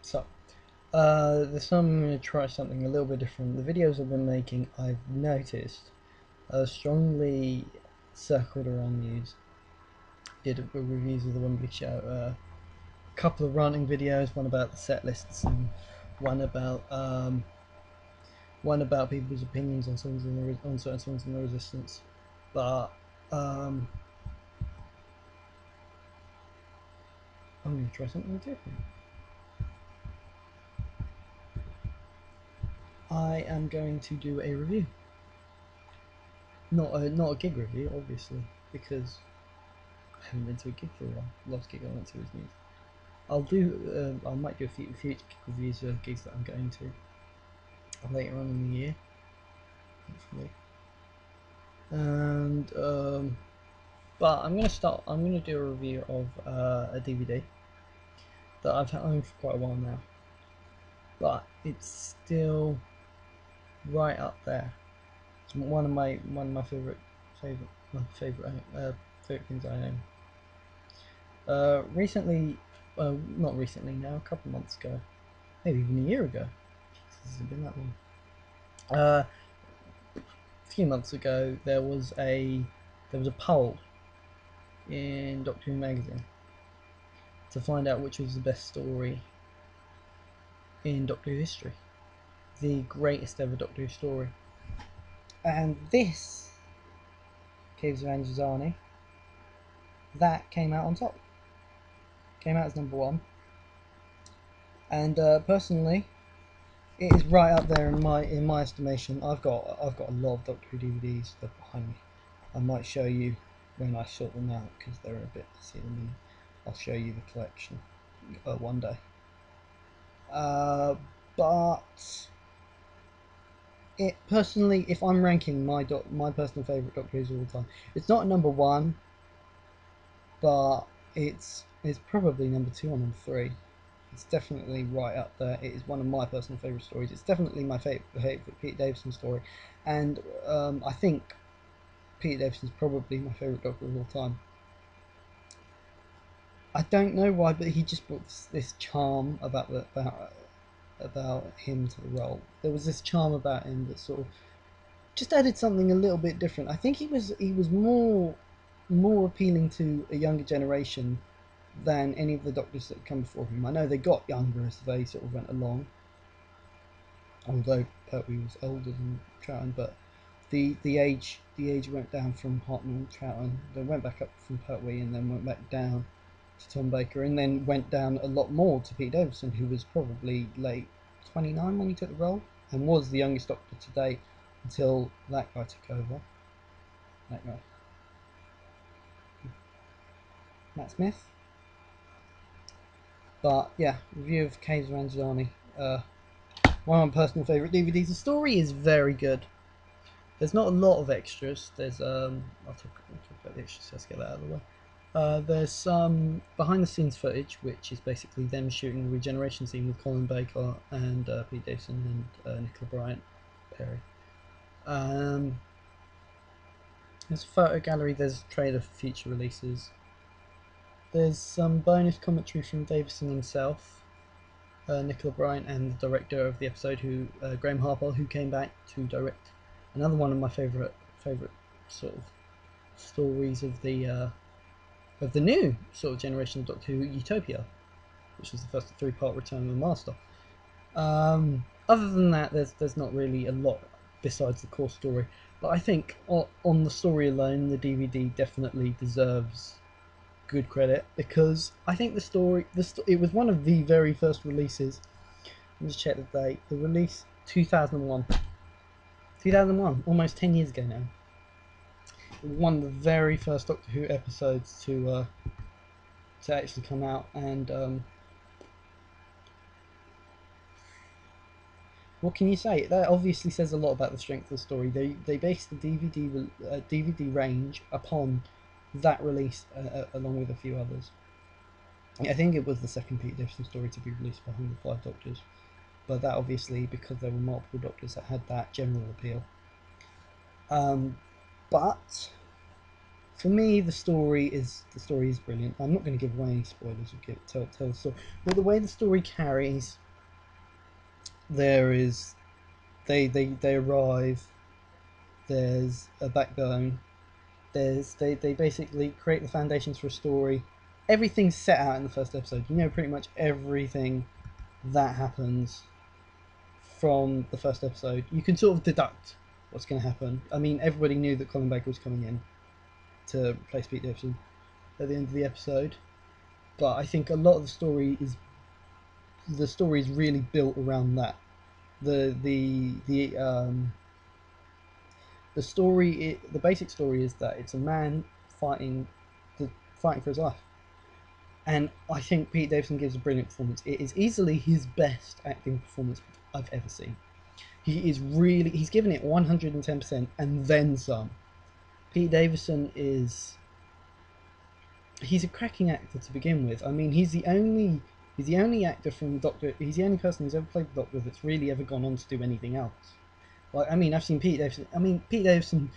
So, this time I'm going to try something a little bit different. The videos I've been making, I've noticed, are strongly circled around news. Did reviews of the Wembley show, a couple of ranting videos, one about the set lists and one about people's opinions on songs on certain songs in the Resistance. But I'm going to try something different. I am going to do a review. Not a gig review, obviously, because I haven't been to a gig for a while. Last gig I went to was News. I might do a few gig reviews of gigs that I'm going to later on in the year, hopefully. And but I'm gonna do a review of a DVD that I've had on for quite a while now, but it's still right up there. It's one of my favorite things I own. Recently, not recently now, a couple of months ago, maybe even a year ago. Has it been that long? A few months ago, there was a poll in Doctor Who magazine to find out which was the best story in Doctor Who history, the greatest ever Doctor Who story, and this Caves of Androzani, that came out on top. Came out as #1, and personally, it is right up there in my estimation. I've got a lot of Doctor Who DVDs that are behind me. I might show you when I sort them out because they're a bit messy at the minute. I'll show you the collection one day. But it personally, if I'm ranking my personal favourite Doctor Who's of all time, it's not #1, but it's probably #2 or #3. It's definitely right up there. It is one of my personal favourite stories. It's definitely my favourite Peter Davison story, and I think Peter Davison is probably my favourite Doctor of all time. I don't know why, but he just brought this charm about him to the role. There was this charm about him that sort of just added something a little bit different. I think he was more appealing to a younger generation than any of the Doctors that come before him. I know they got younger as they sort of went along, although Pertwee was older than Troughton, but the age went down from Hartnell and Troughton, then went back up from Pertwee, and then went back down to Tom Baker, and then went down a lot more to Pete Davison, who was probably late 29 when he took the role, and was the youngest Doctor to date until that guy took over. That guy, Matt Smith. But yeah, review of Caves of Androzani. One of my personal favourite DVDs. The story is very good. There's not a lot of extras. There's I'll talk about the extras. Let's get that out of the way. There's some behind the scenes footage, which is basically them shooting the regeneration scene with Colin Baker and Pete Davison and Nicola Bryant Perry. There's a photo gallery. There's a trailer for future releases. There's some bonus commentary from Davison himself, Nicola Bryant, and the director of the episode, Graham Harper, who came back to direct another one of my favourite sort of stories of the new sort of generation of Doctor Who, Utopia, which was the first 3-part Return of the Master. Other than that, there's not really a lot besides the core story, but I think on the story alone, the DVD definitely deserves good credit, because I think the story it was one of the very first releases. Let me just check the date. The release 2001, almost 10 years ago now. One of the very first Doctor Who episodes to actually come out, and what can you say? That obviously says a lot about the strength of the story. They based the DVD range upon that release, along with a few others. I think it was the second Peter Davison story to be released behind the 5 Doctors, but that obviously because there were multiple Doctors that had that general appeal. But For me, the story is brilliant. I'm not going to give away any spoilers. Or tell the story. But the way the story carries, there is they arrive. There's a backbone. They basically create the foundations for a story. Everything's set out in the first episode. You know pretty much everything that happens from the first episode. You can sort of deduct what's going to happen. I mean, everybody knew that Colin Baker was coming in to replace Pete Davison at the end of the episode, but I think a lot of the story is really built around that. The basic story is that it's a man fighting fighting for his life, and I think Pete Davison gives a brilliant performance. It is easily his best acting performance I've ever seen. He's given it 110% and then some. Pete Davison he's a cracking actor to begin with. I mean, he's the only actor from Doctor. He's the only person who's ever played the Doctor that's really ever gone on to do anything else. Like, I mean, I've seen Pete Davison. I mean, Pete Davison,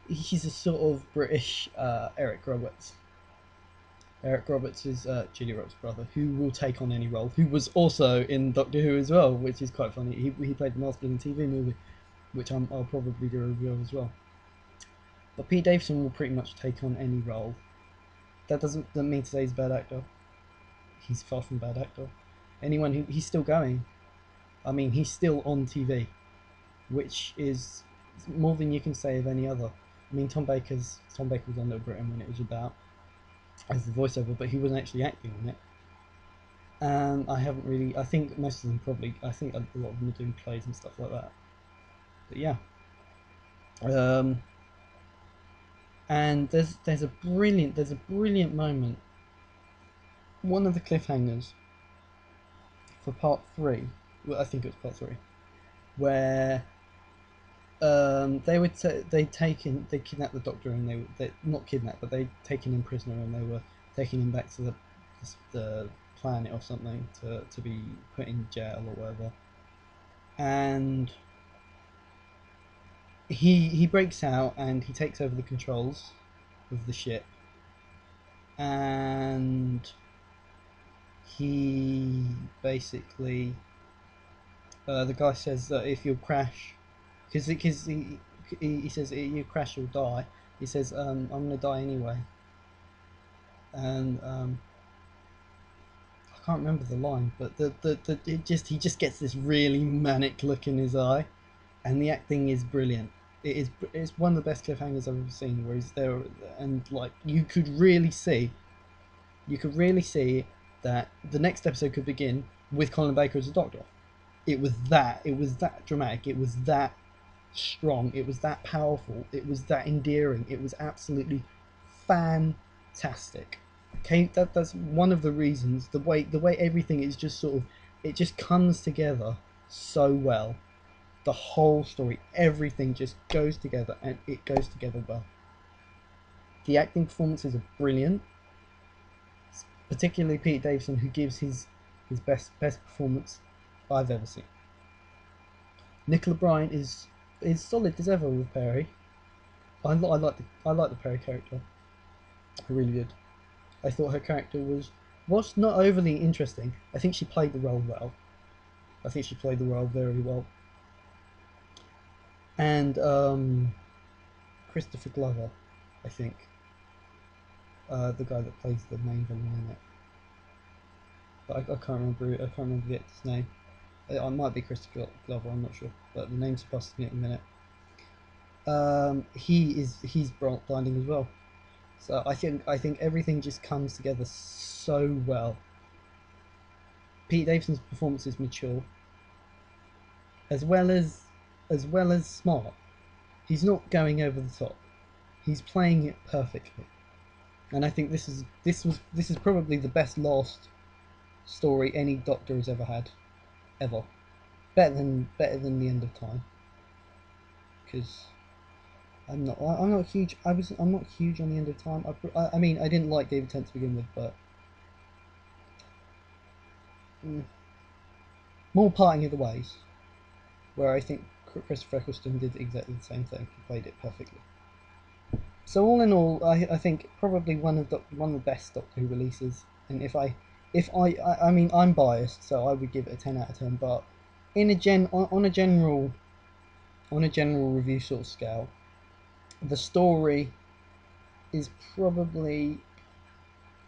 he's a sort of British Eric Roberts. Eric Roberts is Julia Roberts' brother, who will take on any role. Who was also in Doctor Who as well, which is quite funny. He played the Master in the TV movie, which I'll probably do a review of as well. But Pete Davison will pretty much take on any role. That doesn't mean to say he's a bad actor. He's far from a bad actor. He's still going. I mean, he's still on TV, which is more than you can say of any other. I mean, Tom Baker was on Little Britain when it was about as the voiceover, but he wasn't actually acting in it. And I think most of them probably. I think a lot of them are doing plays and stuff like that. But yeah. And there's a brilliant moment. One of the cliffhangers for part 3. Well, I think it was part 3, where they kidnapped the Doctor, and they not kidnapped, but they taken him prisoner, and they were taking him back to the planet or something to be put in jail or whatever. And he breaks out and he takes over the controls of the ship, and he basically the guy says that if you'll crash, because he says you crash you'll die. He says I'm gonna die anyway, and I can't remember the line, but he just gets this really manic look in his eye, and the acting is brilliant. It's one of the best cliffhangers I've ever seen, where he's there and like you could really see that the next episode could begin with Colin Baker as a Doctor. It was that dramatic, it was that strong, it was that powerful, it was that endearing, it was absolutely fantastic. Okay, that's one of the reasons, the way everything is just sort of, it just comes together so well. The whole story, everything just goes together, and it goes together well. The acting performances are brilliant, particularly Pete Davison, who gives his best performance I've ever seen. Nicola Bryant is solid as ever with Perry. I like the Perry character. I really did. I thought her character was not overly interesting. I think she played the role well. I think she played the role very well. And Christopher Glover, I think, the guy that plays the main villain in it. But I can't remember the actor's name. It might be Christopher Glover, I'm not sure, but the name's passed me at the minute. He's blinding as well. So I think everything just comes together so well. Pete Davidson's performance is mature, as well as smart. He's not going over the top. He's playing it perfectly, and I think this is probably the best lost story any Doctor has ever had, ever. Better than the End of Time, because I'm not huge. I'm not huge on the End of Time. I mean, I didn't like David Tennant to begin with, but more Parting of the Ways, where I think Christopher Eccleston did exactly the same thing. He played it perfectly. So all in all, I think probably one of the best Doctor Who releases. And I mean, I'm biased, so I would give it a 10 out of 10. But in a gen on a general review sort of scale, the story is probably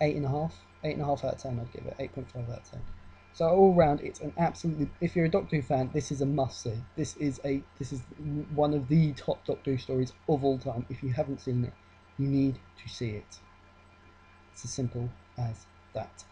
8.5 out of 10. I'd give it 8.5 out of 10. So all round, it's an absolutely. If you're a Doctor Who fan, this is a must see. This is one of the top Doctor Who stories of all time. If you haven't seen it, you need to see it. It's as simple as that.